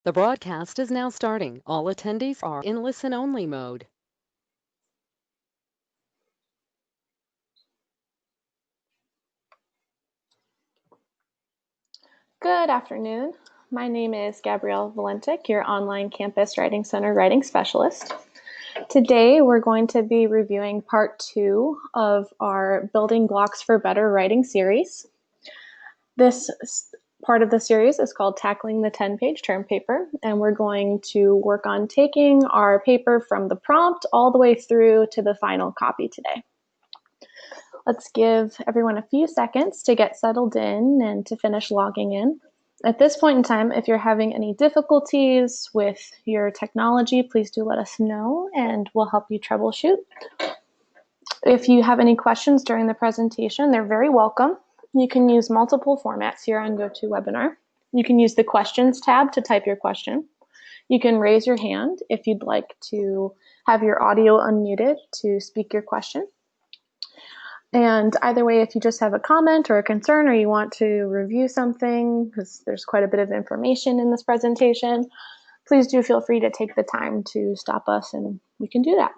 The broadcast is now starting. All attendees are in listen-only mode. Good afternoon. My name is Gabrielle Valentic, your online campus writing center writing specialist. Today, we're going to be reviewing part 2 of our Building Blocks for Better Writing series. This part of the series is called Tackling the 10-Page Term Paper, and we're going to work on taking our paper from the prompt all the way through to the final copy today. Let's give everyone a few seconds to get settled in and to finish logging in. At this point in time, if you're having any difficulties with your technology, please do let us know and we'll help you troubleshoot. If you have any questions during the presentation, they're very welcome. You can use multiple formats here on GoToWebinar. You can use the questions tab to type your question. You can raise your hand if you'd like to have your audio unmuted to speak your question. And either way, if you just have a comment or a concern or you want to review something, because there's quite a bit of information in this presentation, please do feel free to take the time to stop us and we can do that.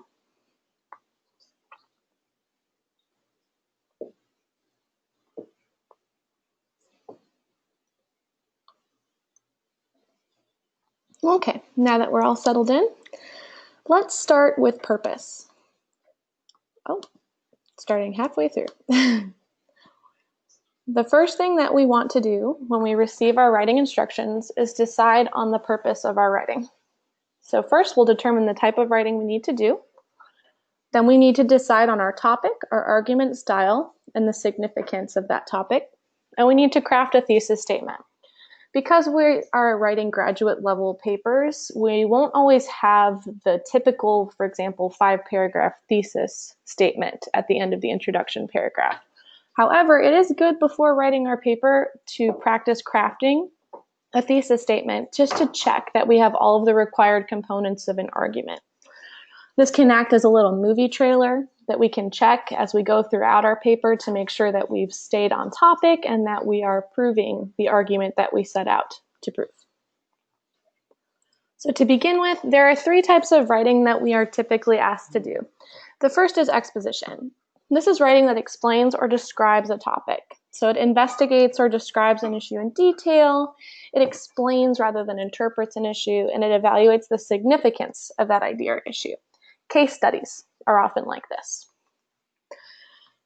Okay, now that we're all settled in, let's start with purpose. Oh, starting halfway through. The first thing that we want to do when we receive our writing instructions is decide on the purpose of our writing. So first, we'll determine the type of writing we need to do. Then we need to decide on our topic, our argument style, and the significance of that topic. And we need to craft a thesis statement. Because we are writing graduate level papers, we won't always have the typical, for example, 5-paragraph thesis statement at the end of the introduction paragraph. However, it is good before writing our paper to practice crafting a thesis statement just to check that we have all of the required components of an argument. This can act as a little movie trailer that we can check as we go throughout our paper to make sure that we've stayed on topic and that we are proving the argument that we set out to prove. So to begin with, there are 3 types of writing that we are typically asked to do. The first is exposition. This is writing that explains or describes a topic. So it investigates or describes an issue in detail, it explains rather than interprets an issue, and it evaluates the significance of that idea or issue. Case studies are often like this.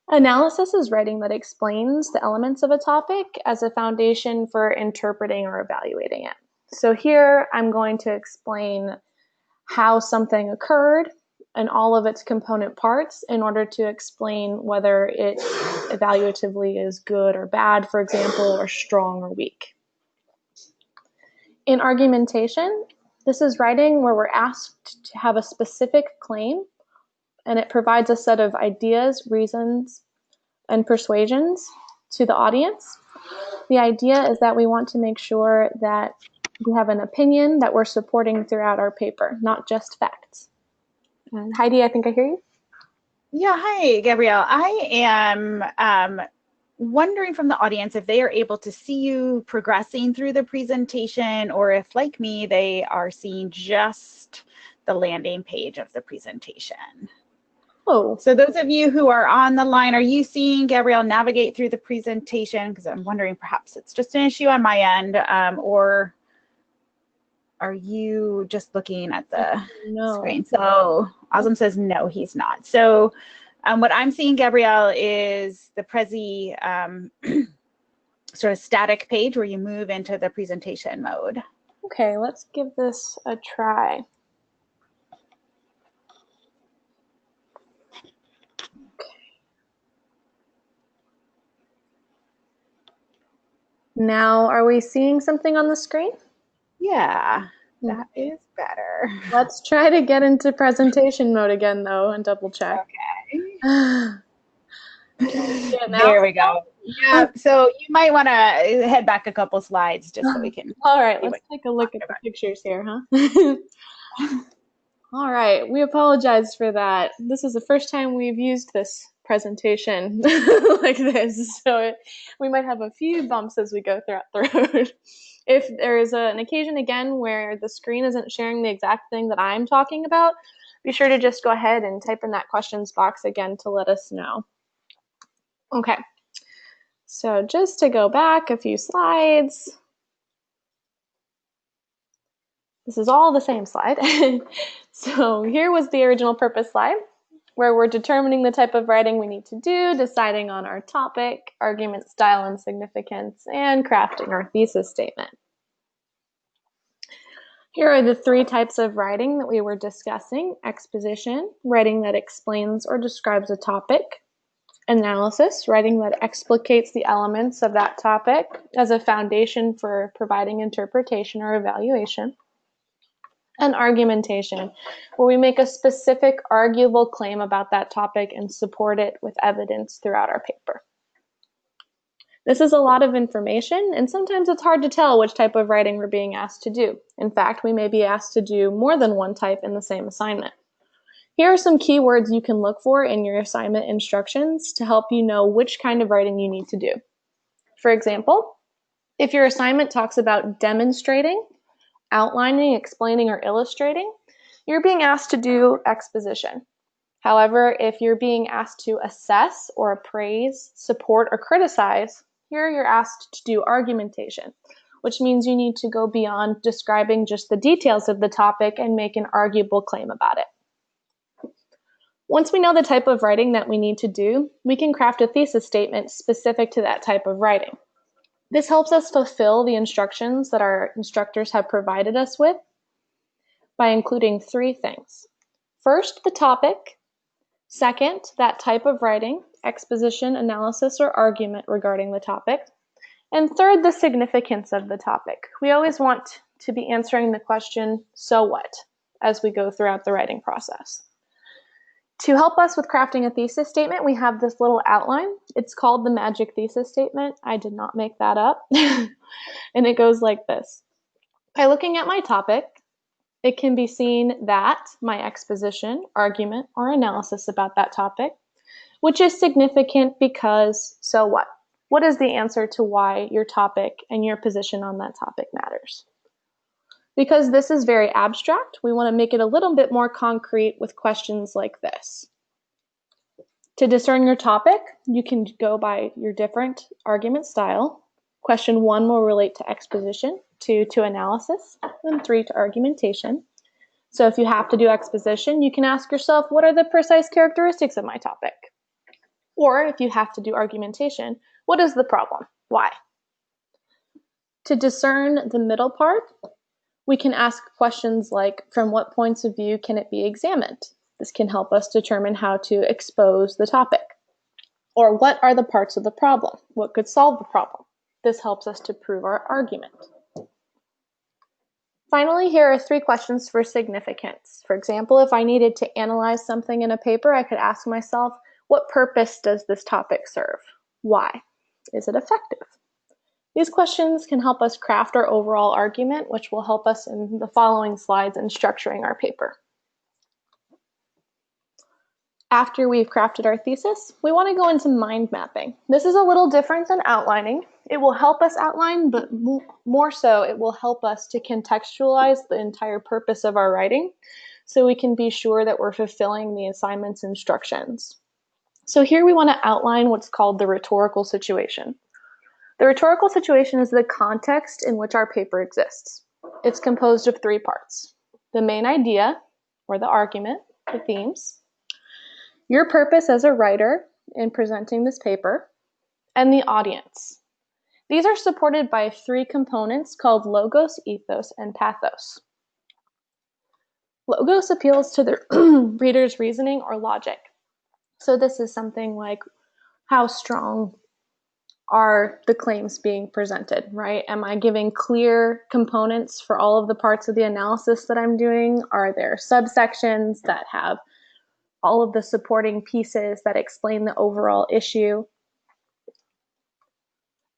Analysis is writing that explains the elements of a topic as a foundation for interpreting or evaluating it. So here I'm going to explain how something occurred and all of its component parts in order to explain whether it evaluatively is good or bad, for example, or strong or weak. In argumentation, this is writing where we're asked to have a specific claim, and it provides a set of ideas, reasons, and persuasions to the audience. The idea is that we want to make sure that we have an opinion that we're supporting throughout our paper, not just facts. And Heidi, I think I hear you. Yeah, hi, Gabrielle. I am wondering from the audience if they are able to see you progressing through the presentation, or if, like me, they are seeing just the landing page of the presentation. Oh. So those of you who are on the line, are you seeing Gabrielle navigate through the presentation? Because I'm wondering perhaps it's just an issue on my end, or are you just looking at the screen? So Azam says no, he's not. So what I'm seeing, Gabrielle, is the Prezi sort of static page where you move into the presentation mode. Okay, let's give this a try. Okay. Now, are we seeing something on the screen? Yeah, that is better. Let's try to get into presentation mode again, though, and double check. Okay. There we go. Yeah, so you might want to head back a couple slides just so we can. All right, let's take a look at the pictures here, huh? All right, we apologize for that. This is the first time we've used this presentation like this, so we might have a few bumps as we go throughout the road. If there is an occasion again where the screen isn't sharing the exact thing that I'm talking about, be sure to just go ahead and type in that questions box again to let us know. Okay, so just to go back a few slides. This is all the same slide. So here was the original purpose slide, where we're determining the type of writing we need to do, deciding on our topic, argument style and significance, and crafting our thesis statement. Here are the three types of writing that we were discussing: exposition, writing that explains or describes a topic; analysis, writing that explicates the elements of that topic as a foundation for providing interpretation or evaluation; and argumentation, where we make a specific arguable claim about that topic and support it with evidence throughout our paper. This is a lot of information, and sometimes it's hard to tell which type of writing we're being asked to do. In fact, we may be asked to do more than one type in the same assignment. Here are some keywords you can look for in your assignment instructions to help you know which kind of writing you need to do. For example, if your assignment talks about demonstrating, outlining, explaining, or illustrating, you're being asked to do exposition. However, if you're being asked to assess or appraise, support, or criticize, here you're asked to do argumentation, which means you need to go beyond describing just the details of the topic and make an arguable claim about it. Once we know the type of writing that we need to do, we can craft a thesis statement specific to that type of writing. This helps us fulfill the instructions that our instructors have provided us with by including three things. First, the topic. Second, that type of writing, exposition, analysis, or argument regarding the topic. And third, the significance of the topic. We always want to be answering the question, so what, as we go throughout the writing process. To help us with crafting a thesis statement, we have this little outline. It's called the Magic Thesis Statement. I did not make that up. And it goes like this. By looking at my topic, it can be seen that my exposition, argument, or analysis about that topic, which is significant because, so what? What is the answer to why your topic and your position on that topic matters? Because this is very abstract, we want to make it a little bit more concrete with questions like this. To discern your topic, you can go by your different argument style. Question 1 will relate to exposition, 2 to analysis, and 3 to argumentation. So if you have to do exposition, you can ask yourself, what are the precise characteristics of my topic? Or if you have to do argumentation, what is the problem? Why? To discern the middle part, we can ask questions like, from what points of view can it be examined? This can help us determine how to expose the topic. Or what are the parts of the problem? What could solve the problem? This helps us to prove our argument. Finally, here are 3 questions for significance. For example, if I needed to analyze something in a paper, I could ask myself, what purpose does this topic serve? Why? Is it effective? These questions can help us craft our overall argument, which will help us in the following slides in structuring our paper. After we've crafted our thesis, we want to go into mind mapping. This is a little different than outlining. It will help us outline, but more so, it will help us to contextualize the entire purpose of our writing so we can be sure that we're fulfilling the assignment's instructions. So here we want to outline what's called the rhetorical situation. The rhetorical situation is the context in which our paper exists. It's composed of 3 parts: the main idea, or the argument, the themes, your purpose as a writer in presenting this paper, and the audience. These are supported by 3 components called logos, ethos, and pathos. Logos appeals to the reader's reasoning or logic. So this is something like, how strong are the claims being presented, right? Am I giving clear components for all of the parts of the analysis that I'm doing? Are there subsections that have all of the supporting pieces that explain the overall issue?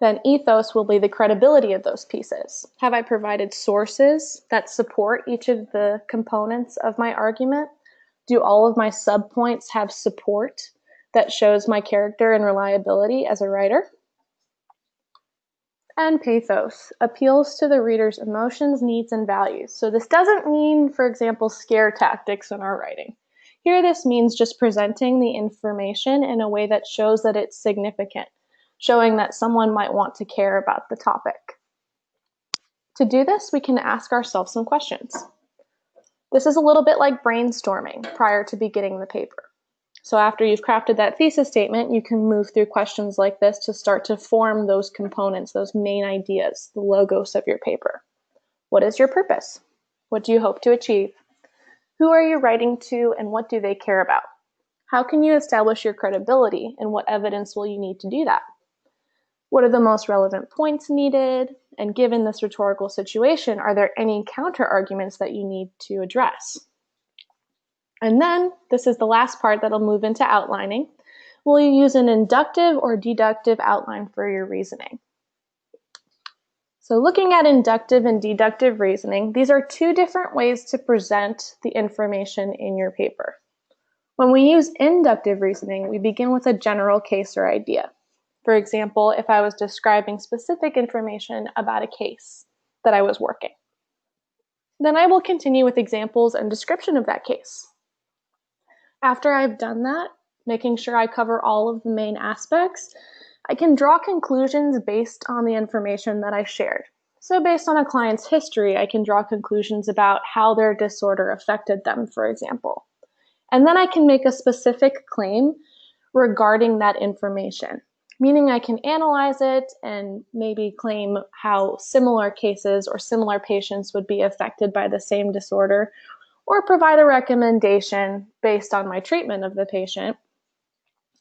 Then ethos will be the credibility of those pieces. Have I provided sources that support each of the components of my argument? Do all of my subpoints have support that shows my character and reliability as a writer. And pathos appeals to the reader's emotions, needs, and values. So this doesn't mean, for example, scare tactics in our writing. Here, this means just presenting the information in a way that shows that it's significant, showing that someone might want to care about the topic. To do this, we can ask ourselves some questions. This is a little bit like brainstorming prior to beginning the paper. So after you've crafted that thesis statement, you can move through questions like this to start to form those components, those main ideas, the logos of your paper. What is your purpose? What do you hope to achieve? Who are you writing to, and what do they care about? How can you establish your credibility, and what evidence will you need to do that? What are the most relevant points needed? And given this rhetorical situation, are there any counter arguments that you need to address? And then, this is the last part that'll move into outlining. Will you use an inductive or deductive outline for your reasoning? So looking at inductive and deductive reasoning, these are two different ways to present the information in your paper. When we use inductive reasoning, we begin with a general case or idea. For example, if I was describing specific information about a case that I was working, then I will continue with examples and description of that case. After I've done that, making sure I cover all of the main aspects, I can draw conclusions based on the information that I shared. So based on a client's history, I can draw conclusions about how their disorder affected them, for example. And then I can make a specific claim regarding that information, meaning I can analyze it and maybe claim how similar cases or similar patients would be affected by the same disorder, or provide a recommendation based on my treatment of the patient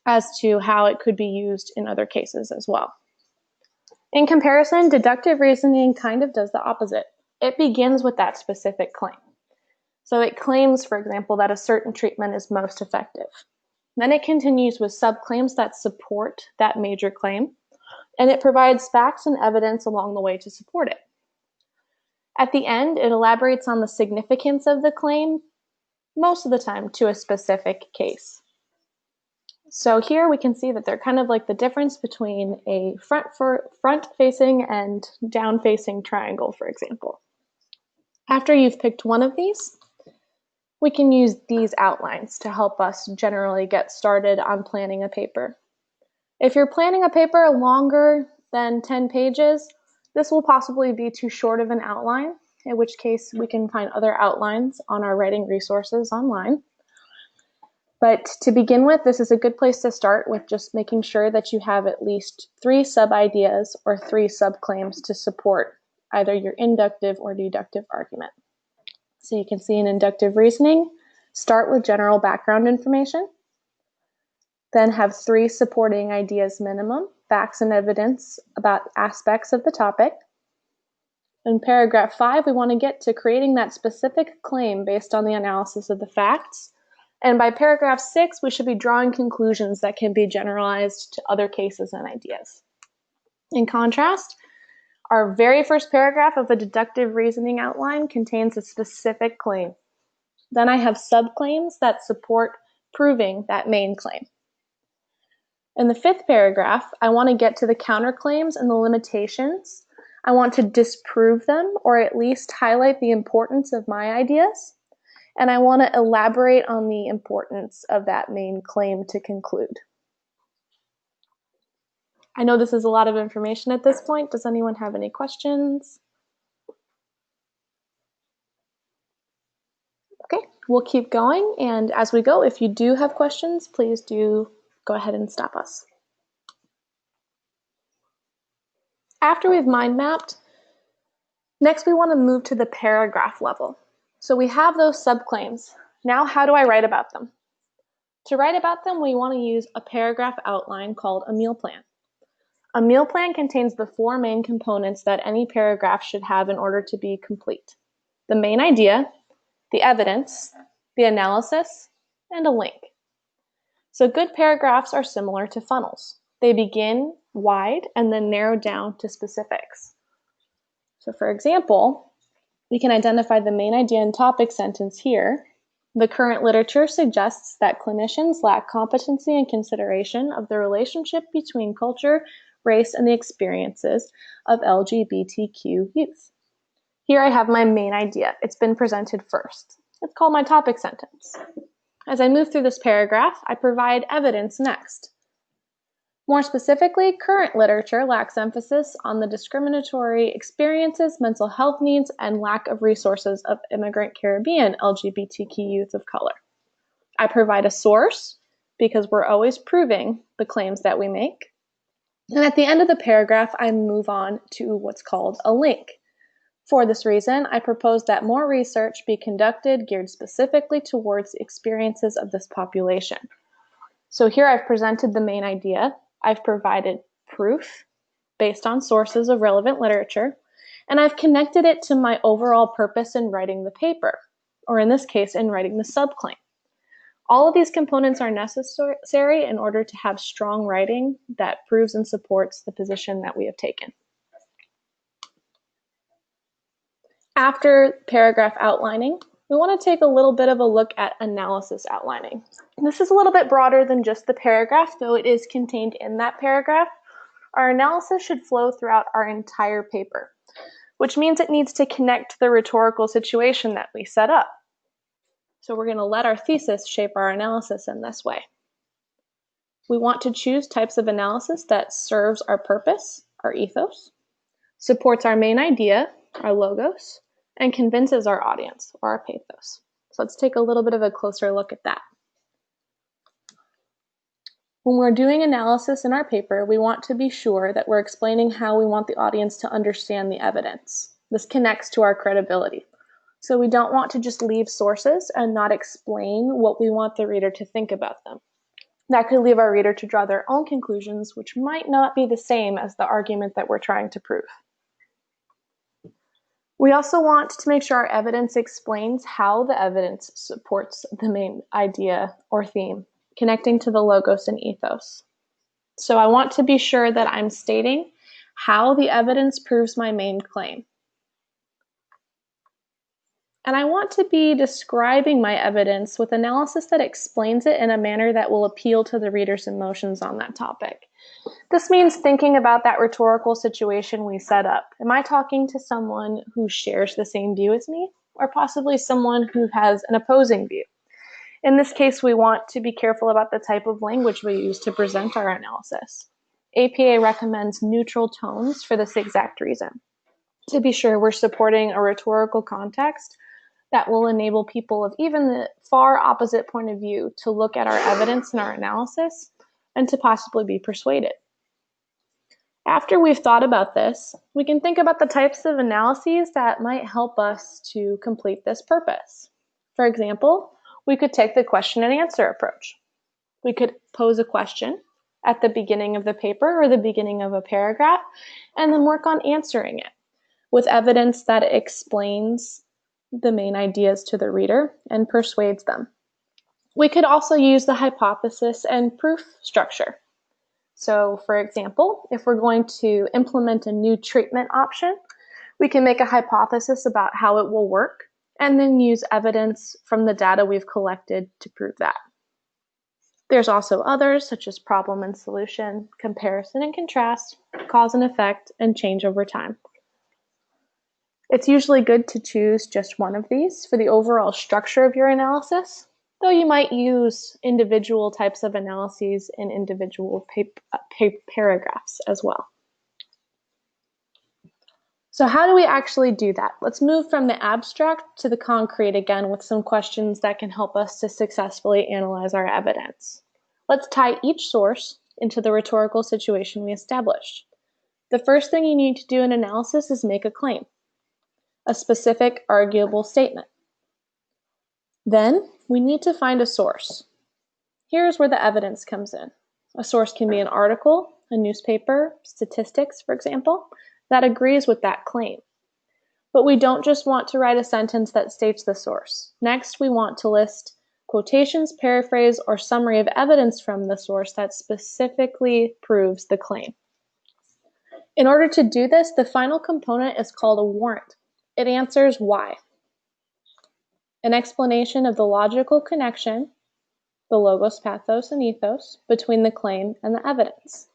as to how it could be used in other cases as well. In comparison, deductive reasoning kind of does the opposite. It begins with that specific claim. So it claims, for example, that a certain treatment is most effective. Then it continues with subclaims that support that major claim, and it provides facts and evidence along the way to support it. At the end, it elaborates on the significance of the claim, most of the time to a specific case. So here we can see that they're kind of like the difference between a front-facing and down-facing triangle, for example. After you've picked one of these, we can use these outlines to help us generally get started on planning a paper. If you're planning a paper longer than 10 pages, this will possibly be too short of an outline, in which case we can find other outlines on our writing resources online. But to begin with, this is a good place to start with just making sure that you have at least 3 sub-ideas or 3 sub-claims to support either your inductive or deductive argument. So you can see in inductive reasoning, start with general background information, then have 3 supporting ideas minimum, facts and evidence about aspects of the topic. In paragraph 5, we want to get to creating that specific claim based on the analysis of the facts. And by paragraph 6, we should be drawing conclusions that can be generalized to other cases and ideas. In contrast, our very first paragraph of a deductive reasoning outline contains a specific claim. Then I have subclaims that support proving that main claim. In the 5th paragraph, I want to get to the counterclaims and the limitations. I want to disprove them, or at least highlight the importance of my ideas. And I want to elaborate on the importance of that main claim to conclude. I know this is a lot of information at this point. Does anyone have any questions? Okay, we'll keep going. And as we go, if you do have questions, please do go ahead and stop us. After we've mind mapped, next we want to move to the paragraph level. So we have those subclaims. Now how do I write about them? To write about them, we want to use a paragraph outline called a meal plan. A meal plan contains the 4 main components that any paragraph should have in order to be complete: the main idea, the evidence, the analysis, and a link. So good paragraphs are similar to funnels. They begin wide and then narrow down to specifics. So for example, we can identify the main idea and topic sentence here, The current literature suggests that clinicians lack competency and consideration of the relationship between culture, race, and the experiences of LGBTQ youth. Here I have my main idea. It's been presented first. It's called my topic sentence. As I move through this paragraph, I provide evidence next. More specifically, current literature lacks emphasis on the discriminatory experiences, mental health needs, and lack of resources of immigrant Caribbean LGBTQ youth of color. I provide a source because we're always proving the claims that we make. And at the end of the paragraph, I move on to what's called a link. For this reason, I propose that more research be conducted geared specifically towards the experiences of this population. So here I've presented the main idea. I've provided proof based on sources of relevant literature, and I've connected it to my overall purpose in writing the paper, or in this case, in writing the subclaim. All of these components are necessary in order to have strong writing that proves and supports the position that we have taken. After paragraph outlining, we want to take a little bit of a look at analysis outlining. This is a little bit broader than just the paragraph, though it is contained in that paragraph. Our analysis should flow throughout our entire paper, which means it needs to connect to the rhetorical situation that we set up. So we're going to let our thesis shape our analysis in this way. We want to choose types of analysis that serves our purpose, our ethos, supports our main idea, our logos, and convinces our audience, or our pathos. So let's take a little bit of a closer look at that. When we're doing analysis in our paper, we want to be sure that we're explaining how we want the audience to understand the evidence. This connects to our credibility. So we don't want to just leave sources and not explain what we want the reader to think about them. That could leave our reader to draw their own conclusions, which might not be the same as the argument that we're trying to prove. We also want to make sure our evidence explains how the evidence supports the main idea or theme, connecting to the logos and ethos. So I want to be sure that I'm stating how the evidence proves my main claim. And I want to be describing my evidence with analysis that explains it in a manner that will appeal to the reader's emotions on that topic. This means thinking about that rhetorical situation we set up. Am I talking to someone who shares the same view as me, or possibly someone who has an opposing view? In this case, we want to be careful about the type of language we use to present our analysis. APA recommends neutral tones for this exact reason. To be sure we're supporting a rhetorical context that will enable people of even the far opposite point of view to look at our evidence and our analysis and to possibly be persuaded. After we've thought about this, we can think about the types of analyses that might help us to complete this purpose. For example, we could take the question and answer approach. We could pose a question at the beginning of the paper or the beginning of a paragraph, and then work on answering it with evidence that explains the main ideas to the reader and persuades them. We could also use the hypothesis and proof structure. So, for example, if we're going to implement a new treatment option, we can make a hypothesis about how it will work and then use evidence from the data we've collected to prove that. There's also others, such as problem and solution, comparison and contrast, cause and effect, and change over time. It's usually good to choose just one of these for the overall structure of your analysis, though you might use individual types of analyses in individual paragraphs as well. So how do we actually do that? Let's move from the abstract to the concrete again with some questions that can help us to successfully analyze our evidence. Let's tie each source into the rhetorical situation we established. The first thing you need to do in analysis is make a claim, a specific arguable statement. Then we need to find a source. Here's where the evidence comes in. A source can be an article, a newspaper, statistics, for example, that agrees with that claim. But we don't just want to write a sentence that states the source. Next, we want to list quotations, paraphrase, or summary of evidence from the source that specifically proves the claim. In order to do this, the final component is called a warrant. It answers why. an explanation of the logical connection, the logos, pathos, and ethos between the claim and the evidence.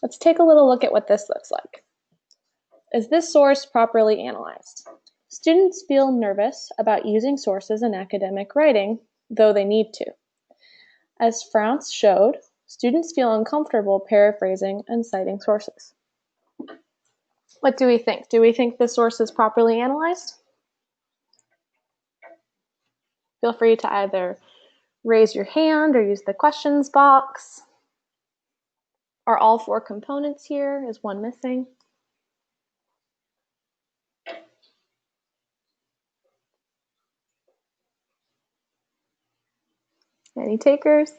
Let's take a little look at what this looks like. Is this source properly analyzed? Students feel nervous about using sources in academic writing, though they need to. As France showed, students feel uncomfortable paraphrasing and citing sources. What do we think? Do we think the source is properly analyzed? Feel free to either raise your hand or use the questions box. Are all 4 components here? Is one missing? Any takers?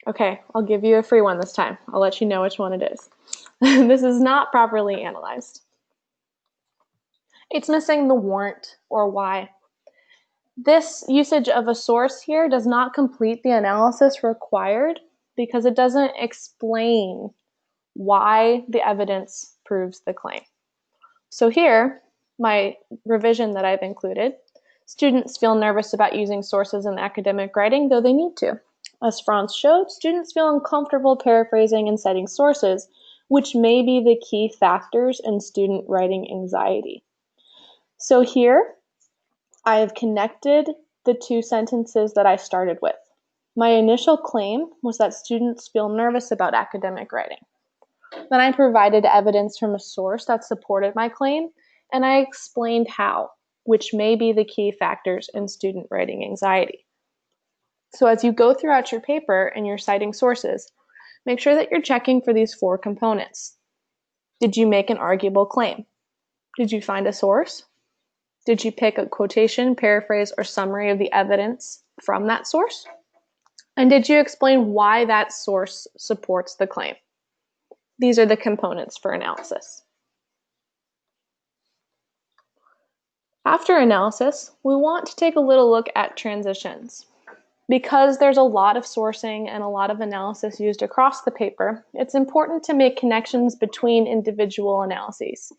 Okay, I'll give you a free one this time. I'll let you know which one it is. This is not properly analyzed. It's missing the warrant or why. This usage of a source here does not complete the analysis required because it doesn't explain why the evidence proves the claim. So here, my revision that I've included, students feel nervous about using sources in academic writing, though they need to. As France showed, students feel uncomfortable paraphrasing and citing sources, which may be the key factors in student writing anxiety. So here, I have connected the 2 sentences that I started with. My initial claim was that students feel nervous about academic writing. Then I provided evidence from a source that supported my claim, and I explained how, which may be the key factors in student writing anxiety. So as you go throughout your paper and you're citing sources, make sure that you're checking for these 4 components. Did you make an arguable claim? Did you find a source? Did you pick a quotation, paraphrase, or summary of the evidence from that source? And did you explain why that source supports the claim? These are the components for analysis. After analysis, we want to take a little look at transitions. Because there's a lot of sourcing and a lot of analysis used across the paper, it's important to make connections between individual analyses.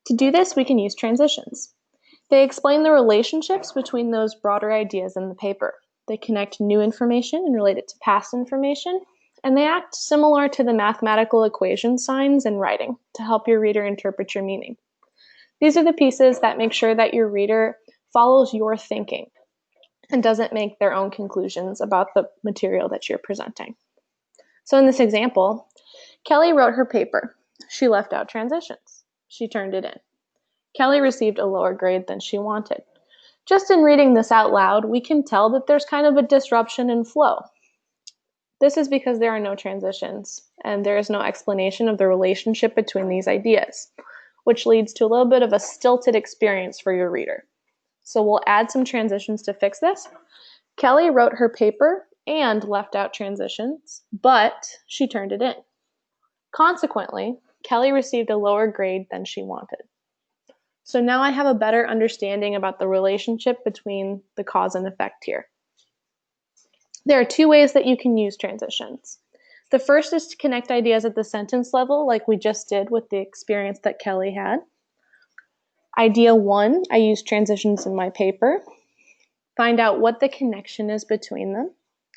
To do this, we can use transitions. They explain the relationships between those broader ideas in the paper. They connect new information and relate it to past information, and they act similar to the mathematical equation signs in writing to help your reader interpret your meaning. These are the pieces that make sure that your reader follows your thinking and doesn't make their own conclusions about the material that you're presenting. So in this example, Kelly wrote her paper. She left out transitions. She turned it in. Kelly received a lower grade than she wanted. Just in reading this out loud, we can tell that there's kind of a disruption in flow. This is because there are no transitions, and there is no explanation of the relationship between these ideas, which leads to a little bit of a stilted experience for your reader. So we'll add some transitions to fix this. Kelly wrote her paper and left out transitions, but she turned it in. Consequently, Kelly received a lower grade than she wanted. So now I have a better understanding about the relationship between the cause and effect here. There are 2 ways that you can use transitions. The first is to connect ideas at the sentence level, like we just did with the experience that Kelly had. Idea 1, I use transitions in my paper. Find out what the connection is between them.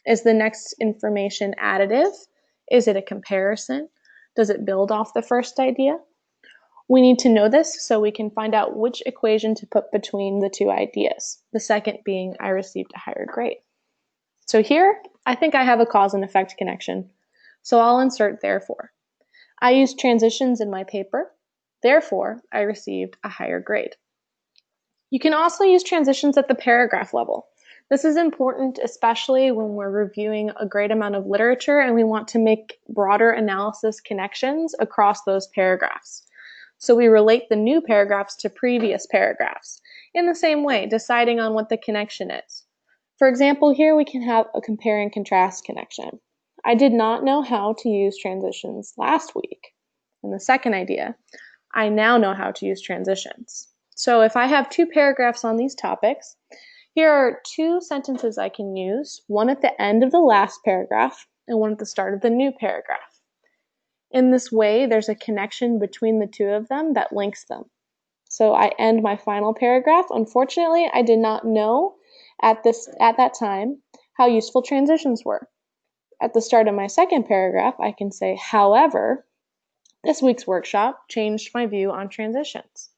Is the next information additive? Is it a comparison? Does it build off the first idea? We need to know this so we can find out which equation to put between the 2 ideas, the second being I received a higher grade. So here, I think I have a cause and effect connection, so I'll insert therefore. I used transitions in my paper, therefore I received a higher grade. You can also use transitions at the paragraph level. This is important, especially when we're reviewing a great amount of literature and we want to make broader analysis connections across those paragraphs. So we relate the new paragraphs to previous paragraphs in the same way, deciding on what the connection is. For example, here we can have a compare and contrast connection. I did not know how to use transitions last week. And the second idea, I now know how to use transitions. So if I have 2 paragraphs on these topics, here are 2 sentences I can use, one at the end of the last paragraph and one at the start of the new paragraph. In this way, there's a connection between the two of them that links them. So I end my final paragraph. Unfortunately, I did not know at that time how useful transitions were. At the start of my second paragraph, I can say, however, this week's workshop changed my view on transitions.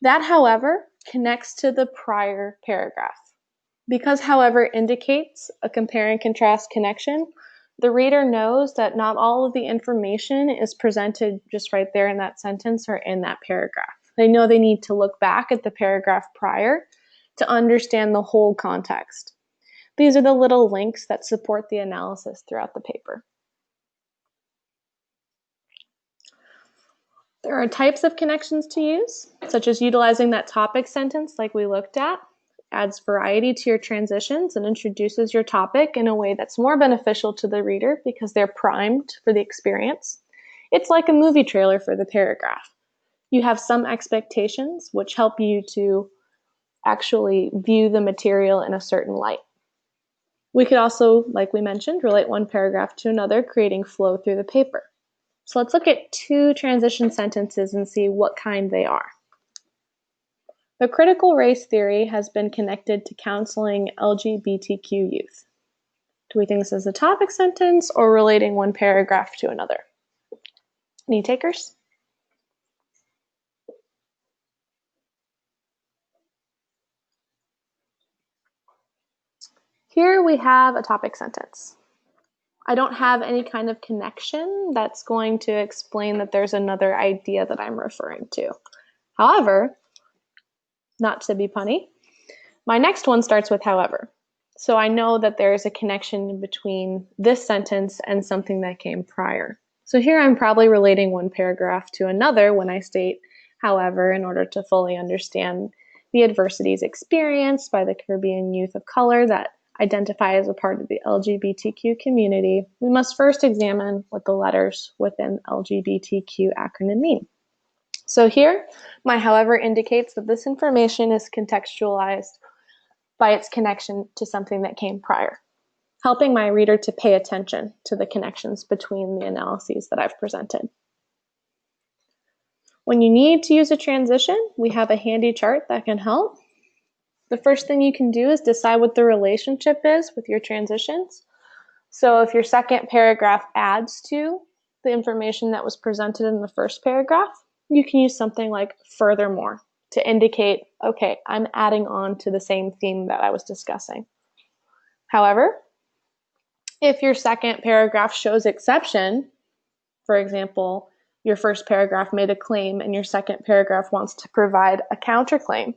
That, however, connects to the prior paragraph. Because, however, indicates a compare and contrast connection, the reader knows that not all of the information is presented just right there in that sentence or in that paragraph. They know they need to look back at the paragraph prior to understand the whole context. These are the little links that support the analysis throughout the paper. There are types of connections to use, such as utilizing that topic sentence like we looked at, adds variety to your transitions and introduces your topic in a way that's more beneficial to the reader because they're primed for the experience. It's like a movie trailer for the paragraph. You have some expectations which help you to actually view the material in a certain light. We could also, like we mentioned, relate one paragraph to another, creating flow through the paper. So let's look at two transition sentences and see what kind they are. The critical race theory has been connected to counseling LGBTQ youth. Do we think this is a topic sentence or relating one paragraph to another? Any takers? Here we have a topic sentence. I don't have any kind of connection that's going to explain that there's another idea that I'm referring to. However, not to be punny, my next one starts with however. So I know that there's a connection between this sentence and something that came prior. So here I'm probably relating one paragraph to another when I state however in order to fully understand the adversities experienced by the Caribbean youth of color that identify as a part of the LGBTQ community. We must first examine what the letters within LGBTQ acronym mean. So here, my however indicates that this information is contextualized by its connection to something that came prior, helping my reader to pay attention to the connections between the analyses that I've presented. When you need to use a transition, we have a handy chart that can help. The first thing you can do is decide what the relationship is with your transitions. So if your second paragraph adds to the information that was presented in the first paragraph, you can use something like furthermore to indicate, okay, I'm adding on to the same theme that I was discussing. However, if your second paragraph shows exception, for example, your first paragraph made a claim and your second paragraph wants to provide a counterclaim,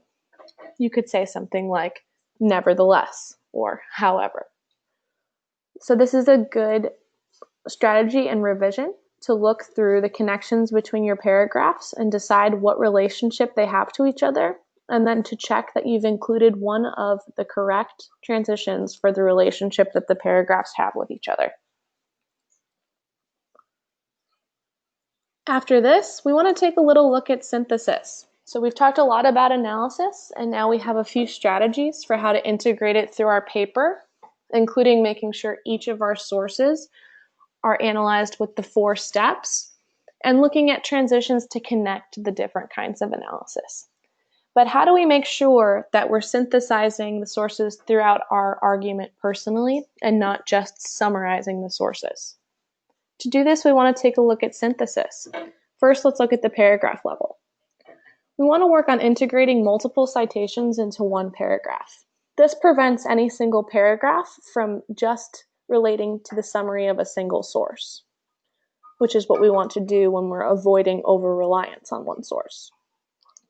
you could say something like nevertheless or however. So this is a good strategy and revision to look through the connections between your paragraphs and decide what relationship they have to each other, and then to check that you've included one of the correct transitions for the relationship that the paragraphs have with each other. After this, we want to take a little look at synthesis. So we've talked a lot about analysis, and now we have a few strategies for how to integrate it through our paper, including making sure each of our sources are analyzed with the 4 steps and looking at transitions to connect the different kinds of analysis. But how do we make sure that we're synthesizing the sources throughout our argument personally and not just summarizing the sources? To do this, we want to take a look at synthesis. First, let's look at the paragraph level. We want to work on integrating multiple citations into one paragraph. This prevents any single paragraph from just relating to the summary of a single source, which is what we want to do when we're avoiding over-reliance on one source.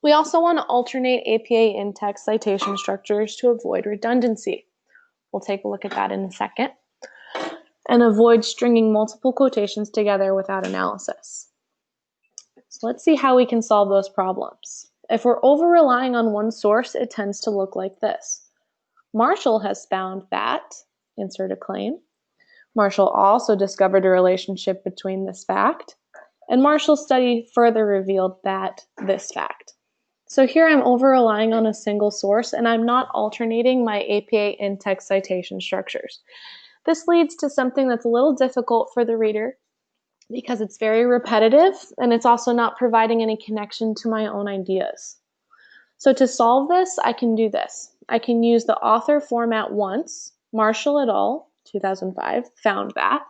We also want to alternate APA in-text citation structures to avoid redundancy. We'll take a look at that in a second. And avoid stringing multiple quotations together without analysis. So let's see how we can solve those problems. If we're over-relying on one source, it tends to look like this. Marshall has found that, insert a claim. Marshall also discovered a relationship between this fact, and Marshall's study further revealed that this fact. So here I'm over-relying on a single source, and I'm not alternating my APA in-text citation structures. This leads to something that's a little difficult for the reader because it's very repetitive and it's also not providing any connection to my own ideas. So to solve this, I can do this. I can use the author format once. Marshall et al., 2005, found that.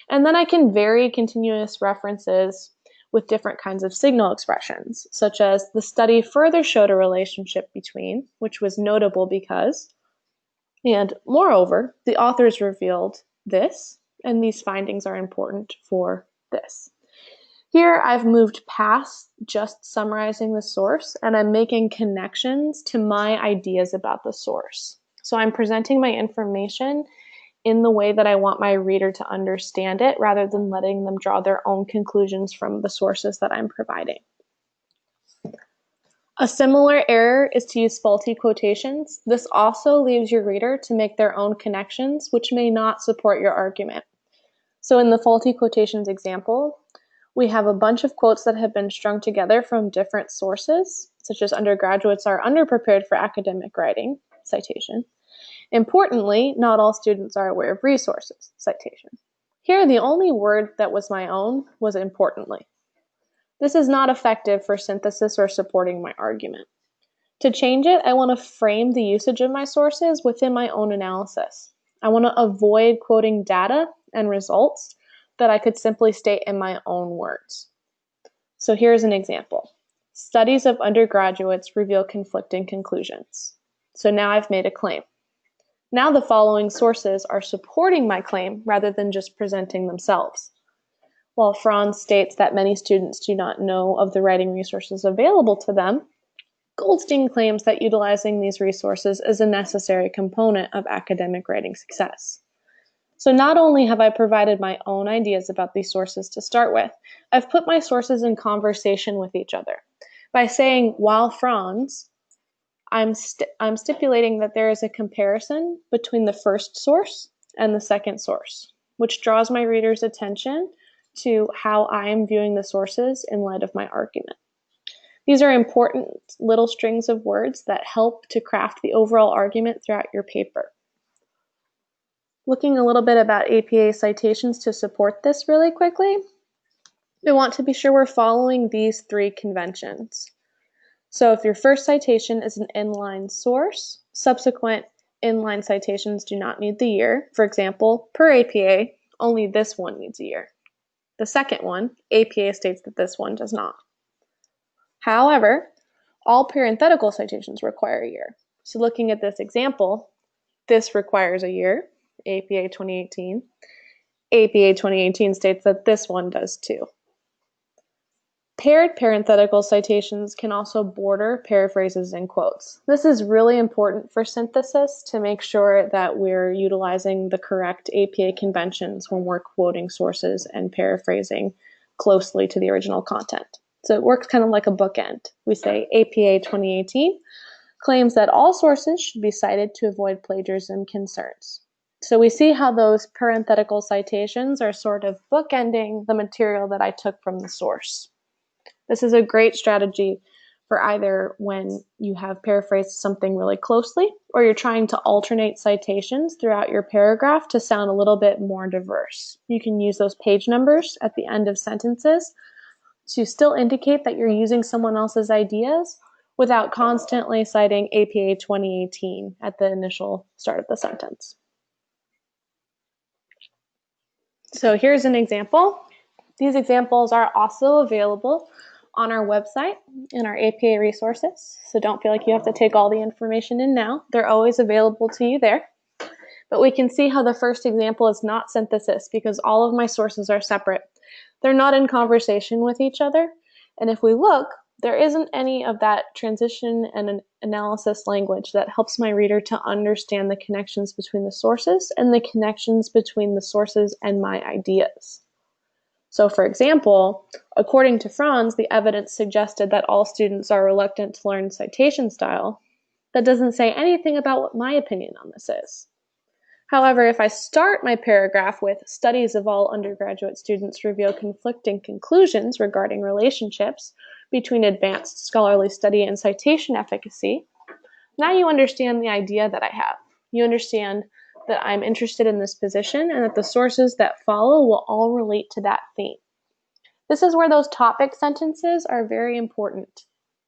And then I can vary continuous references with different kinds of signal expressions, such as the study further showed a relationship between, which was notable because, and moreover, the authors revealed this, and these findings are important for this. Here I've moved past just summarizing the source and I'm making connections to my ideas about the source. So I'm presenting my information in the way that I want my reader to understand it rather than letting them draw their own conclusions from the sources that I'm providing. A similar error is to use faulty quotations. This also leaves your reader to make their own connections, which may not support your argument. So in the faulty quotations example, we have a bunch of quotes that have been strung together from different sources, such as undergraduates are underprepared for academic writing, citation. Importantly, not all students are aware of resources, citation. Here, the only word that was my own was importantly. This is not effective for synthesis or supporting my argument. To change it, I want to frame the usage of my sources within my own analysis. I want to avoid quoting data and results that I could simply state in my own words. So here's an example. Studies of undergraduates reveal conflicting conclusions. So now I've made a claim. Now the following sources are supporting my claim rather than just presenting themselves. While Franz states that many students do not know of the writing resources available to them, Goldstein claims that utilizing these resources is a necessary component of academic writing success. So not only have I provided my own ideas about these sources to start with, I've put my sources in conversation with each other. By saying, while Franz, I'm stipulating that there is a comparison between the first source and the second source, which draws my reader's attention to how I am viewing the sources in light of my argument. These are important little strings of words that help to craft the overall argument throughout your paper. Looking a little bit about APA citations to support this really quickly, we want to be sure we're following these three conventions. So if your first citation is an inline source, subsequent inline citations do not need the year. For example, per APA, only this one needs a year. The second one, APA states that this one does not. However, all parenthetical citations require a year. So looking at this example, this requires a year, APA 2018. APA 2018 states that this one does too. Paired parenthetical citations can also border paraphrases and quotes. This is really important for synthesis to make sure that we're utilizing the correct APA conventions when we're quoting sources and paraphrasing closely to the original content. So it works kind of like a bookend. We say APA 2018 claims that all sources should be cited to avoid plagiarism concerns. So we see how those parenthetical citations are sort of bookending the material that I took from the source. This is a great strategy for either when you have paraphrased something really closely or you're trying to alternate citations throughout your paragraph to sound a little bit more diverse. You can use those page numbers at the end of sentences to still indicate that you're using someone else's ideas without constantly citing APA 2018 at the initial start of the sentence. So here's an example. These examples are also available on our website in our APA resources. So don't feel like you have to take all the information in now. They're always available to you there. But we can see how the first example is not synthesis because all of my sources are separate. They're not in conversation with each other. And if we look, there isn't any of that transition and analysis language that helps my reader to understand the connections between the sources and the connections between the sources and my ideas. So for example, according to Franz, the evidence suggested that all students are reluctant to learn citation style. That doesn't say anything about what my opinion on this is. However, if I start my paragraph with studies of all undergraduate students reveal conflicting conclusions regarding relationships between advanced scholarly study and citation efficacy, now you understand the idea that I have. You understand that I'm interested in this position and that the sources that follow will all relate to that theme. This is where those topic sentences are very important.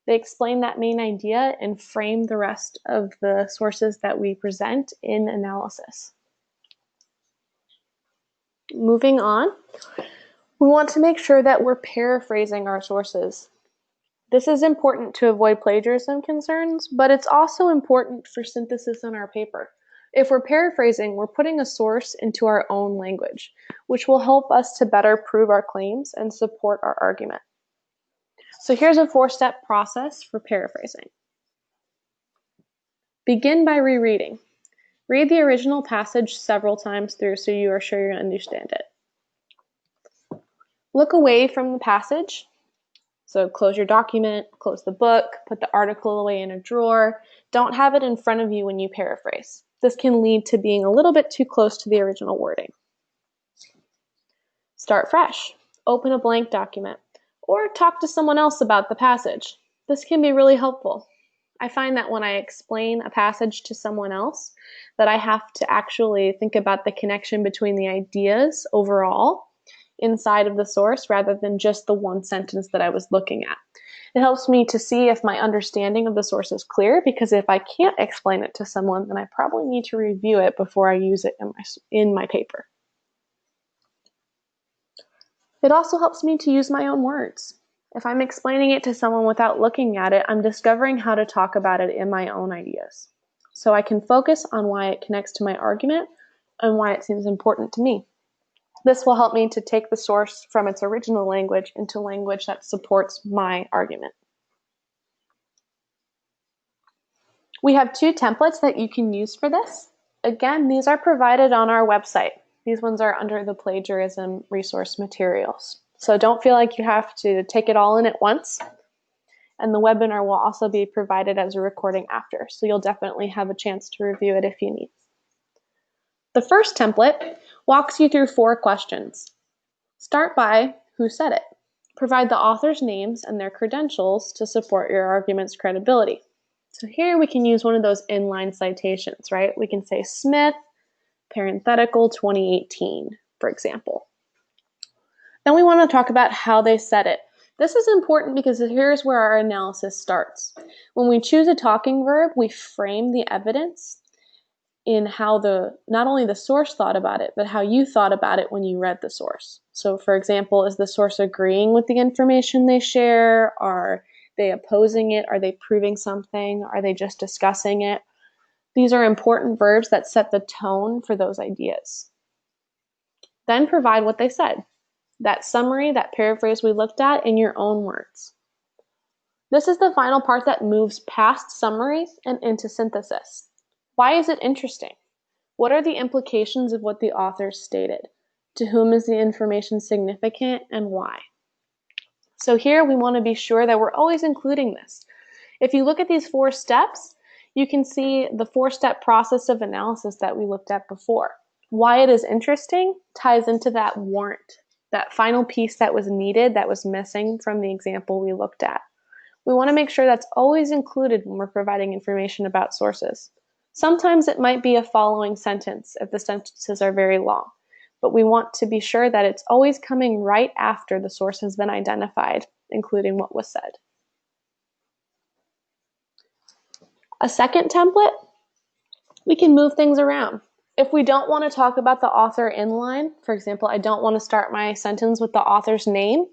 They explain that main idea and frame the rest of the sources that we present in analysis. Moving on, we want to make sure that we're paraphrasing our sources. This is important to avoid plagiarism concerns, but it's also important for synthesis in our paper. If we're paraphrasing, we're putting a source into our own language, which will help us to better prove our claims and support our argument. So here's a 4-step process for paraphrasing. Begin by rereading. Read the original passage several times through so you are sure you understand it. Look away from the passage. So close your document, close the book, put the article away in a drawer. Don't have it in front of you when you paraphrase. This can lead to being a little bit too close to the original wording. Start fresh. Open a blank document or talk to someone else about the passage. This can be really helpful. I find that when I explain a passage to someone else, that I have to actually think about the connection between the ideas overall inside of the source rather than just the one sentence that I was looking at. It helps me to see if my understanding of the source is clear, because if I can't explain it to someone, then I probably need to review it before I use it in my paper. It also helps me to use my own words. If I'm explaining it to someone without looking at it, I'm discovering how to talk about it in my own ideas. So I can focus on why it connects to my argument and why it seems important to me. This will help me to take the source from its original language into language that supports my argument. We have 2 templates that you can use for this. Again, these are provided on our website. These ones are under the plagiarism resource materials. So don't feel like you have to take it all in at once. And the webinar will also be provided as a recording after, so you'll definitely have a chance to review it if you need. The first template walks you through 4 questions. Start by who said it. Provide the author's names and their credentials to support your argument's credibility. So here we can use one of those inline citations, right? We can say Smith, parenthetical 2018, for example. Then we want to talk about how they said it. This is important because here's where our analysis starts. When we choose a talking verb, we frame the evidence in how not only the source thought about it, but how you thought about it when you read the source. So for example, is the source agreeing with the information they share? Are they opposing it? Are they proving something? Are they just discussing it? These are important verbs that set the tone for those ideas. Then provide what they said. That summary, that paraphrase we looked at in your own words. This is the final part that moves past summary and into synthesis. Why is it interesting? What are the implications of what the author stated? To whom is the information significant and why? So here we want to be sure that we're always including this. If you look at these 4 steps, you can see the 4-step process of analysis that we looked at before. Why it is interesting ties into that warrant, that final piece that was needed, that was missing from the example we looked at. We want to make sure that's always included when we're providing information about sources. Sometimes it might be a following sentence if the sentences are very long, but we want to be sure that it's always coming right after the source has been identified, including what was said. A second template, we can move things around. If we don't want to talk about the author inline, for example, I don't want to start my sentence with the author's name,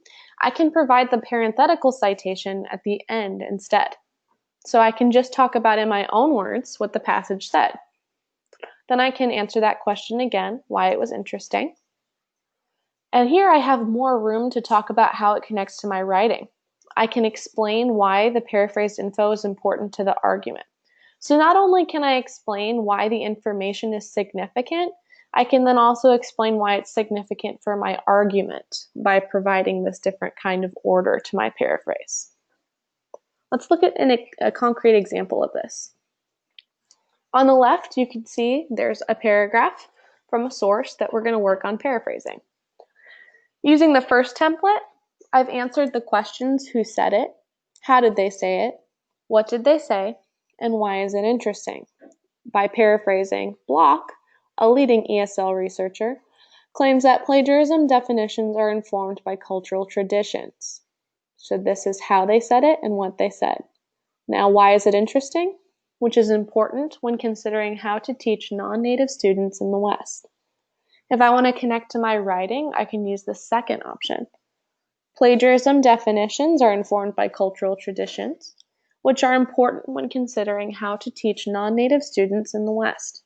I can provide the parenthetical citation at the end instead. So I can just talk about in my own words what the passage said. Then I can answer that question again, why it was interesting. And here I have more room to talk about how it connects to my writing. I can explain why the paraphrased info is important to the argument. So not only can I explain why the information is significant, I can then also explain why it's significant for my argument by providing this different kind of order to my paraphrase. Let's look at a concrete example of this. On the left, you can see there's a paragraph from a source that we're going to work on paraphrasing. Using the first template, I've answered the questions: who said it, how did they say it, what did they say, and why is it interesting? By paraphrasing Block, a leading ESL researcher, claims that plagiarism definitions are informed by cultural traditions. So this is how they said it and what they said. Now, why is it interesting? Which is important when considering how to teach non-native students in the West. If I want to connect to my writing, I can use the second option. Plagiarism definitions are informed by cultural traditions, which are important when considering how to teach non-native students in the West,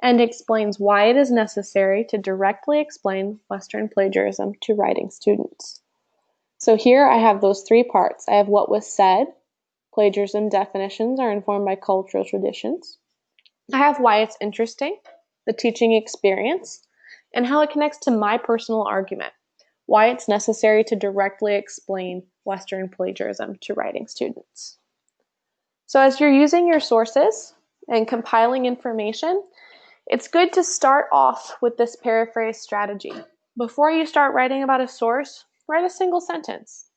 and explains why it is necessary to directly explain Western plagiarism to writing students. So here I have those three parts. I have what was said. Plagiarism definitions are informed by cultural traditions. I have why it's interesting, the teaching experience, and how it connects to my personal argument, why it's necessary to directly explain Western plagiarism to writing students. So as you're using your sources and compiling information, it's good to start off with this paraphrase strategy. Before you start writing about a source, write a single sentence.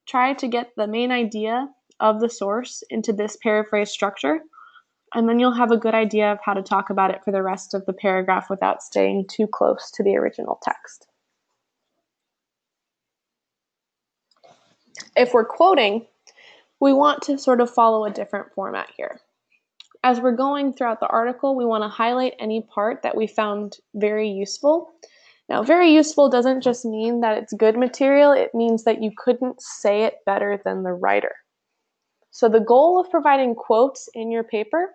Try to get the main idea of the source into this paraphrase structure, and then you'll have a good idea of how to talk about it for the rest of the paragraph without staying too close to the original text. If we're quoting, we want to sort of follow a different format here. As we're going throughout the article, we want to highlight any part that we found very useful. Now, very useful doesn't just mean that it's good material, it means that you couldn't say it better than the writer. So the goal of providing quotes in your paper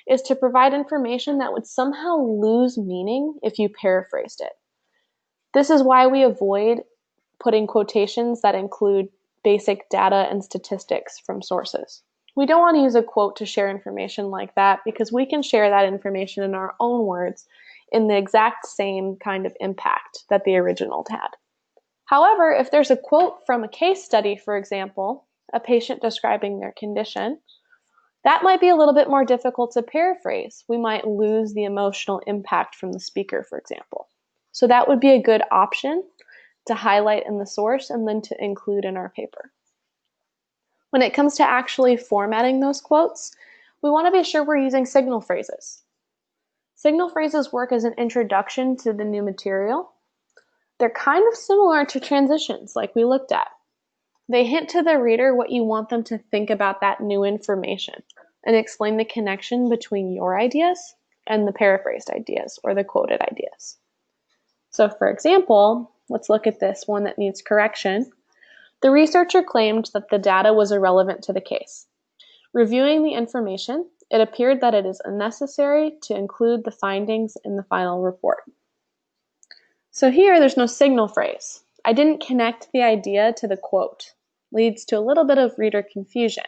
is to provide information that would somehow lose meaning if you paraphrased it. This is why we avoid putting quotations that include basic data and statistics from sources. We don't want to use a quote to share information like that because we can share that information in our own words in the exact same kind of impact that the original had. However, if there's a quote from a case study, for example, a patient describing their condition, that might be a little bit more difficult to paraphrase. We might lose the emotional impact from the speaker, for example. So that would be a good option to highlight in the source and then to include in our paper. When it comes to actually formatting those quotes, we want to be sure we're using signal phrases. Signal phrases work as an introduction to the new material. They're kind of similar to transitions like we looked at. They hint to the reader what you want them to think about that new information and explain the connection between your ideas and the paraphrased ideas or the quoted ideas. So for example, let's look at this one that needs correction. The researcher claimed that the data was irrelevant to the case. Reviewing the information, it appeared that it is unnecessary to include the findings in the final report. So here, there's no signal phrase. I didn't connect the idea to the quote. Leads to a little bit of reader confusion.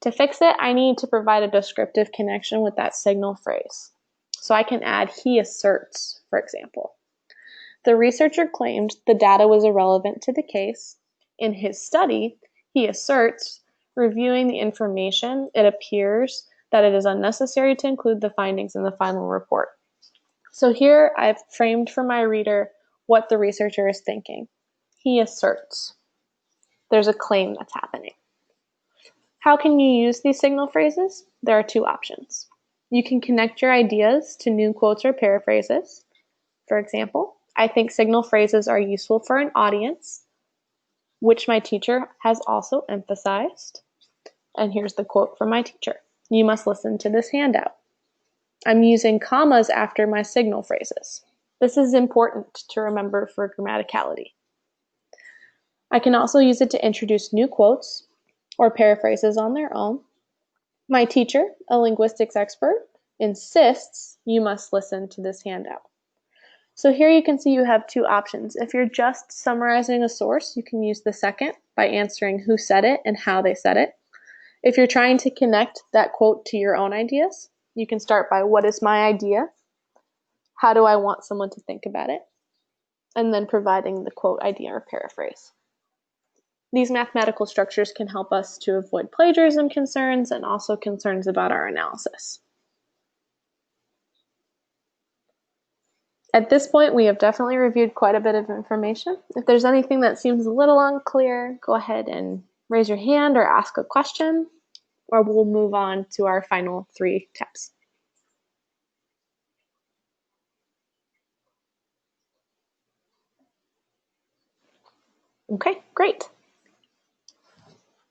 To fix it, I need to provide a descriptive connection with that signal phrase. So I can add he asserts, for example. The researcher claimed the data was irrelevant to the case. In his study, he asserts, reviewing the information, it appears that it is unnecessary to include the findings in the final report. So here I've framed for my reader what the researcher is thinking. He asserts. There's a claim that's happening. How can you use these signal phrases? There are two options. You can connect your ideas to new quotes or paraphrases. For example, I think signal phrases are useful for an audience, which my teacher has also emphasized. And here's the quote from my teacher. You must listen to this handout. I'm using commas after my signal phrases. This is important to remember for grammaticality. I can also use it to introduce new quotes or paraphrases on their own. My teacher, a linguistics expert, insists you must listen to this handout. So here you can see you have two options. If you're just summarizing a source, you can use the second by answering who said it and how they said it. If you're trying to connect that quote to your own ideas, you can start by what is my idea? How do I want someone to think about it? And then providing the quote, idea, or paraphrase. These mathematical structures can help us to avoid plagiarism concerns and also concerns about our analysis. At this point, we have definitely reviewed quite a bit of information. If there's anything that seems a little unclear, go ahead and raise your hand or ask a question, or we'll move on to our final 3 tips. Okay, great.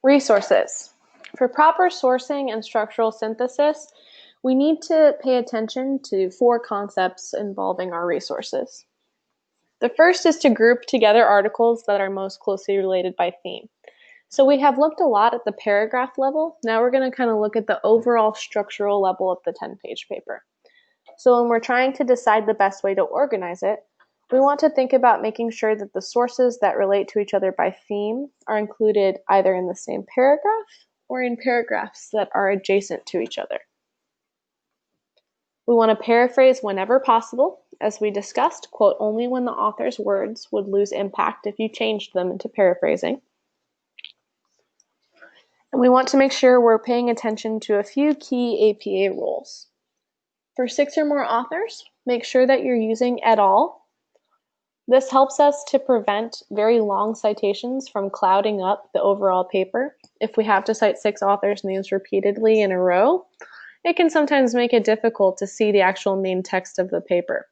Resources. For proper sourcing and structural synthesis, we need to pay attention to 4 concepts involving our resources. The first is to group together articles that are most closely related by theme. So we have looked a lot at the paragraph level. Now we're going to kind of look at the overall structural level of the 10-page paper. So when we're trying to decide the best way to organize it, we want to think about making sure that the sources that relate to each other by theme are included either in the same paragraph or in paragraphs that are adjacent to each other. We want to paraphrase whenever possible. As we discussed, quote only when the author's words would lose impact if you changed them into paraphrasing. And we want to make sure we're paying attention to a few key APA rules. For 6 or more authors, make sure that you're using et al. This helps us to prevent very long citations from clouding up the overall paper. If we have to cite 6 authors' names repeatedly in a row, it can sometimes make it difficult to see the actual main text of the paper.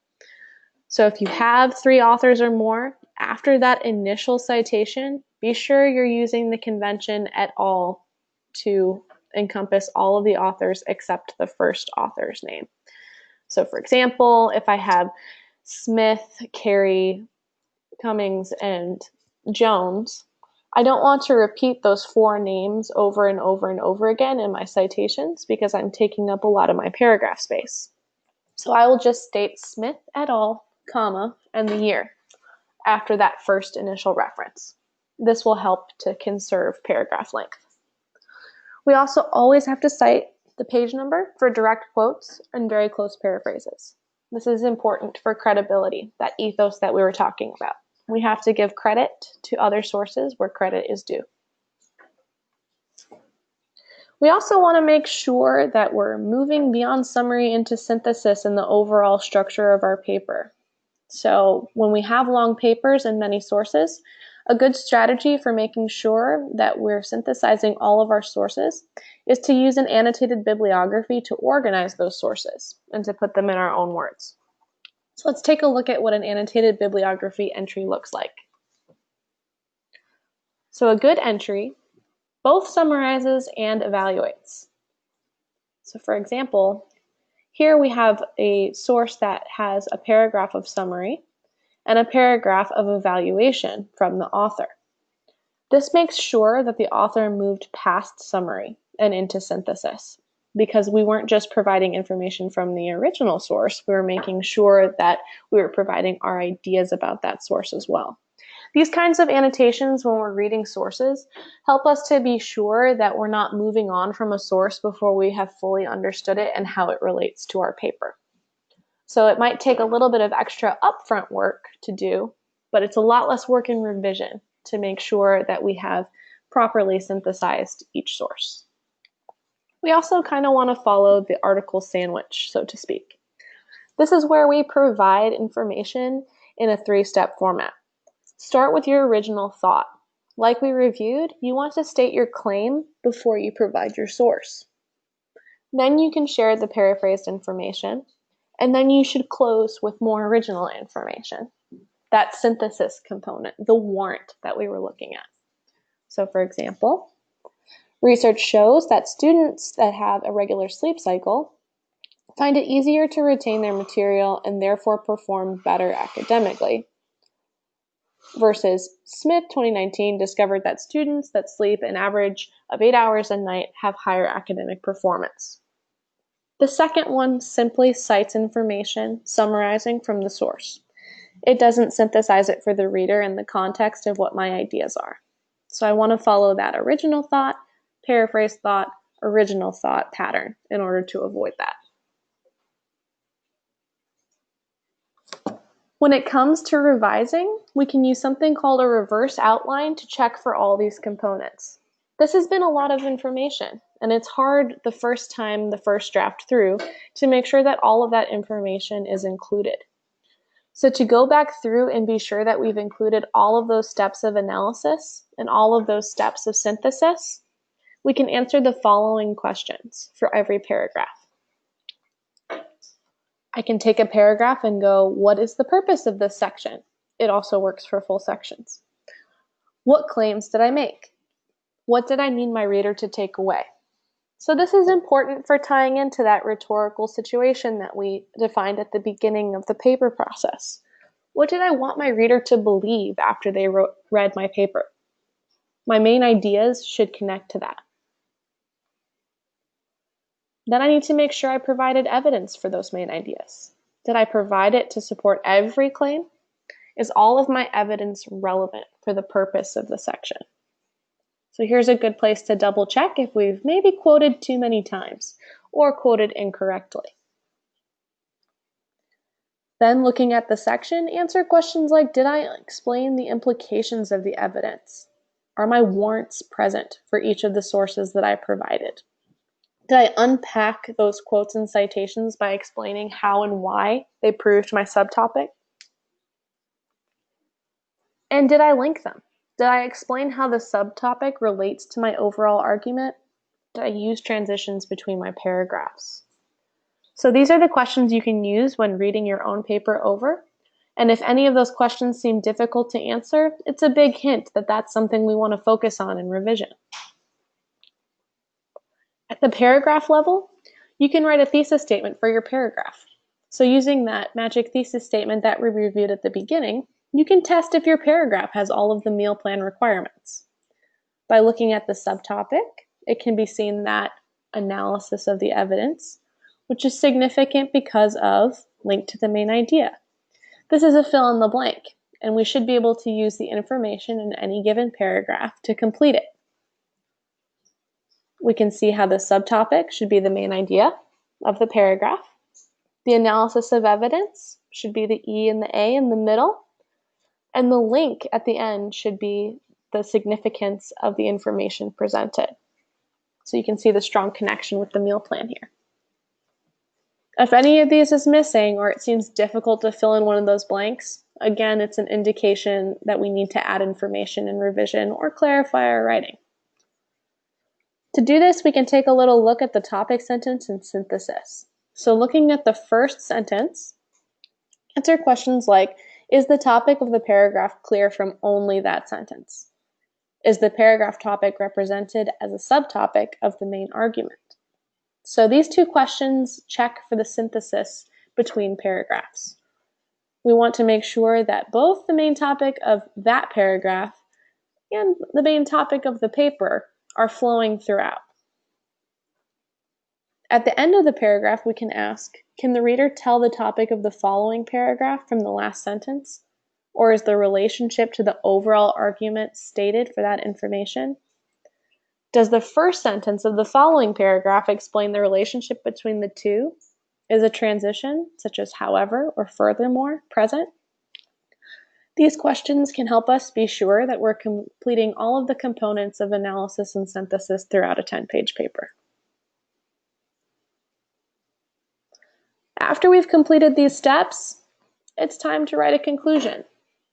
So if you have 3 authors or more, after that initial citation, be sure you're using the convention et al. To encompass all of the authors except the first author's name. So for example, if I have Smith, Carey, Cummings, and Jones, I don't want to repeat those 4 names over and over and over again in my citations because I'm taking up a lot of my paragraph space. So I will just state Smith et al., comma, and the year after that first initial reference. This will help to conserve paragraph length. We also always have to cite the page number for direct quotes and very close paraphrases. This is important for credibility, that ethos that we were talking about. We have to give credit to other sources where credit is due. We also want to make sure that we're moving beyond summary into synthesis in the overall structure of our paper. So when we have long papers and many sources, a good strategy for making sure that we're synthesizing all of our sources is to use an annotated bibliography to organize those sources and to put them in our own words. So let's take a look at what an annotated bibliography entry looks like. So a good entry both summarizes and evaluates. So for example, here we have a source that has a paragraph of summary and a paragraph of evaluation from the author. This makes sure that the author moved past summary and into synthesis, because we weren't just providing information from the original source, we were making sure that we were providing our ideas about that source as well. These kinds of annotations when we're reading sources help us to be sure that we're not moving on from a source before we have fully understood it and how it relates to our paper. So it might take a little bit of extra upfront work to do, but it's a lot less work in revision to make sure that we have properly synthesized each source. We also kind of want to follow the article sandwich, so to speak. This is where we provide information in a 3-step format. Start with your original thought. Like we reviewed, you want to state your claim before you provide your source. Then you can share the paraphrased information, and then you should close with more original information. That synthesis component, the warrant that we were looking at. So for example, research shows that students that have a regular sleep cycle find it easier to retain their material and therefore perform better academically. Versus Smith 2019 discovered that students that sleep an average of 8 hours a night have higher academic performance. The second one simply cites information summarizing from the source. It doesn't synthesize it for the reader in the context of what my ideas are. So I want to follow that original thought, paraphrase thought, original thought pattern in order to avoid that. When it comes to revising, we can use something called a reverse outline to check for all these components. This has been a lot of information, and it's hard the first time, the first draft through, to make sure that all of that information is included. So to go back through and be sure that we've included all of those steps of analysis and all of those steps of synthesis, we can answer the following questions for every paragraph. I can take a paragraph and go, what is the purpose of this section? It also works for full sections. What claims did I make? What did I need my reader to take away? So this is important for tying into that rhetorical situation that we defined at the beginning of the paper process. What did I want my reader to believe after they read my paper? My main ideas should connect to that. Then I need to make sure I provided evidence for those main ideas. Did I provide it to support every claim? Is all of my evidence relevant for the purpose of the section? So here's a good place to double check if we've maybe quoted too many times or quoted incorrectly. Then looking at the section, answer questions like, did I explain the implications of the evidence? Are my warrants present for each of the sources that I provided? Did I unpack those quotes and citations by explaining how and why they proved my subtopic? And did I link them? Did I explain how the subtopic relates to my overall argument? Did I use transitions between my paragraphs? So these are the questions you can use when reading your own paper over. And if any of those questions seem difficult to answer, it's a big hint that that's something we want to focus on in revision. At the paragraph level, you can write a thesis statement for your paragraph. So using that magic thesis statement that we reviewed at the beginning, you can test if your paragraph has all of the meal plan requirements. By looking at the subtopic, it can be seen that analysis of the evidence, which is significant because of link to the main idea. This is a fill in the blank, and we should be able to use the information in any given paragraph to complete it. We can see how the subtopic should be the main idea of the paragraph. The analysis of evidence should be the E and the A in the middle, and the link at the end should be the significance of the information presented. So you can see the strong connection with the meal plan here. If any of these is missing or it seems difficult to fill in one of those blanks, again, it's an indication that we need to add information in revision or clarify our writing. To do this, we can take a little look at the topic sentence and synthesis. So looking at the first sentence, answer questions like, is the topic of the paragraph clear from only that sentence? Is the paragraph topic represented as a subtopic of the main argument? So these two questions check for the synthesis between paragraphs. We want to make sure that both the main topic of that paragraph and the main topic of the paper are flowing throughout. At the end of the paragraph, we can ask, can the reader tell the topic of the following paragraph from the last sentence? Or is the relationship to the overall argument stated for that information? Does the first sentence of the following paragraph explain the relationship between the two? Is a transition, such as however or furthermore, present? These questions can help us be sure that we're completing all of the components of analysis and synthesis throughout a 10-page paper. After we've completed these steps, it's time to write a conclusion.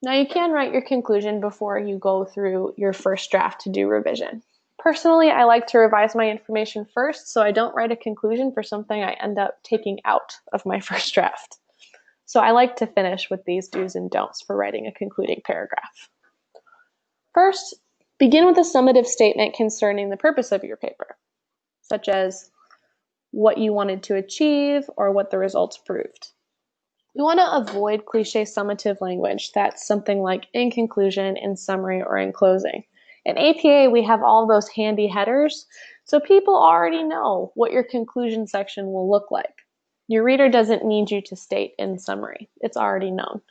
Now you can write your conclusion before you go through your first draft to do revision. Personally, I like to revise my information first, so I don't write a conclusion for something I end up taking out of my first draft. So I like to finish with these do's and don'ts for writing a concluding paragraph. First, begin with a summative statement concerning the purpose of your paper, such as what you wanted to achieve or what the results proved. We want to avoid cliche summative language that's something like in conclusion, in summary, or in closing. In APA, we have all those handy headers, so people already know what your conclusion section will look like. Your reader doesn't need you to state in summary. It's already known.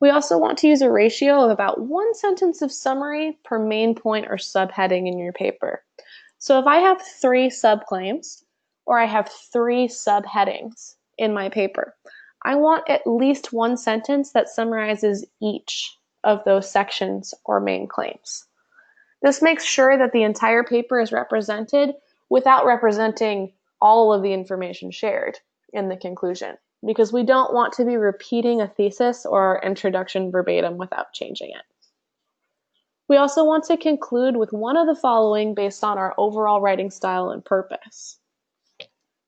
We also want to use a ratio of about one sentence of summary per main point or subheading in your paper. So if I have 3 subclaims, or I have 3 subheadings in my paper, I want at least one sentence that summarizes each of those sections or main claims. This makes sure that the entire paper is represented without representing all of the information shared in the conclusion, because we don't want to be repeating a thesis or our introduction verbatim without changing it. We also want to conclude with one of the following based on our overall writing style and purpose.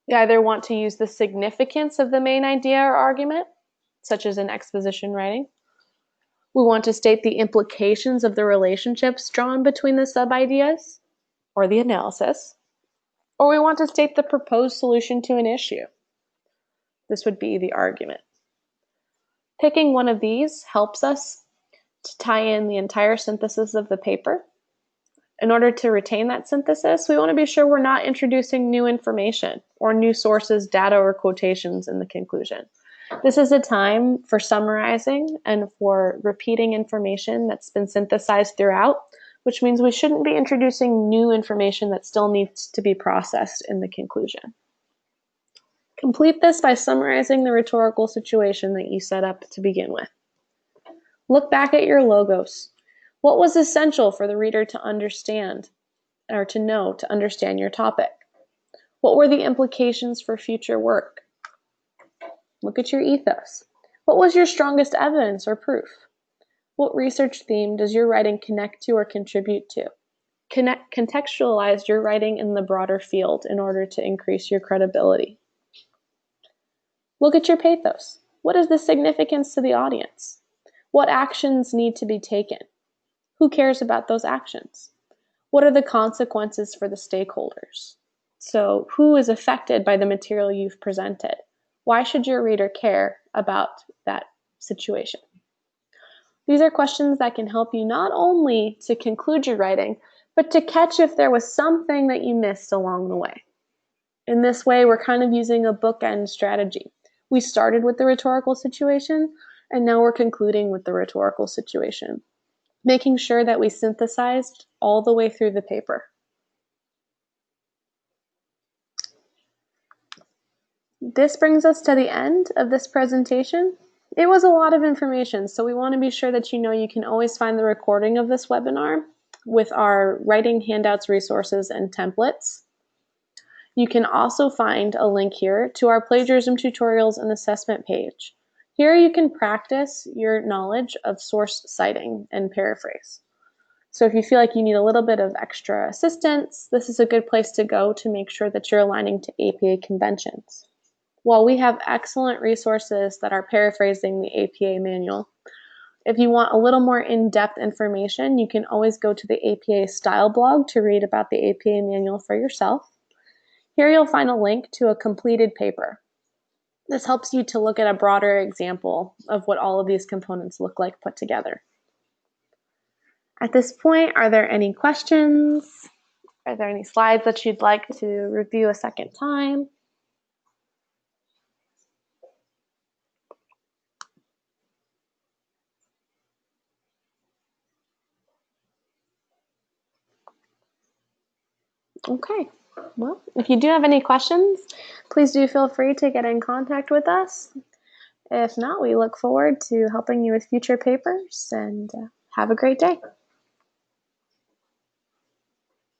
We either want to use the significance of the main idea or argument, such as in exposition writing. We want to state the implications of the relationships drawn between the sub-ideas, or the analysis, or we want to state the proposed solution to an issue. This would be the argument. Picking one of these helps us to tie in the entire synthesis of the paper. In order to retain that synthesis, we want to be sure we're not introducing new information or new sources, data, or quotations in the conclusion. This is a time for summarizing and for repeating information that's been synthesized throughout, which means we shouldn't be introducing new information that still needs to be processed in the conclusion. Complete this by summarizing the rhetorical situation that you set up to begin with. Look back at your logos. What was essential for the reader to understand or to know to understand your topic? What were the implications for future work? Look at your ethos. What was your strongest evidence or proof? What research theme does your writing connect to or contribute to? Contextualize your writing in the broader field in order to increase your credibility. Look at your pathos. What is the significance to the audience? What actions need to be taken? Who cares about those actions? What are the consequences for the stakeholders? So, who is affected by the material you've presented? Why should your reader care about that situation? These are questions that can help you not only to conclude your writing, but to catch if there was something that you missed along the way. In this way, we're kind of using a bookend strategy. We started with the rhetorical situation, and now we're concluding with the rhetorical situation, making sure that we synthesized all the way through the paper. This brings us to the end of this presentation. It was a lot of information, so we want to be sure that you know you can always find the recording of this webinar with our writing handouts, resources, and templates. You can also find a link here to our plagiarism tutorials and assessment page. Here you can practice your knowledge of source citing and paraphrase. So if you feel like you need a little bit of extra assistance, this is a good place to go to make sure that you're aligning to APA conventions. While we have excellent resources that are paraphrasing the APA manual, if you want a little more in-depth information, you can always go to the APA style blog to read about the APA manual for yourself. Here you'll find a link to a completed paper. This helps you to look at a broader example of what all of these components look like put together. At this point, are there any questions? Are there any slides that you'd like to review a second time? Okay, well, if you do have any questions, please do feel free to get in contact with us. If not, we look forward to helping you with future papers, and have a great day.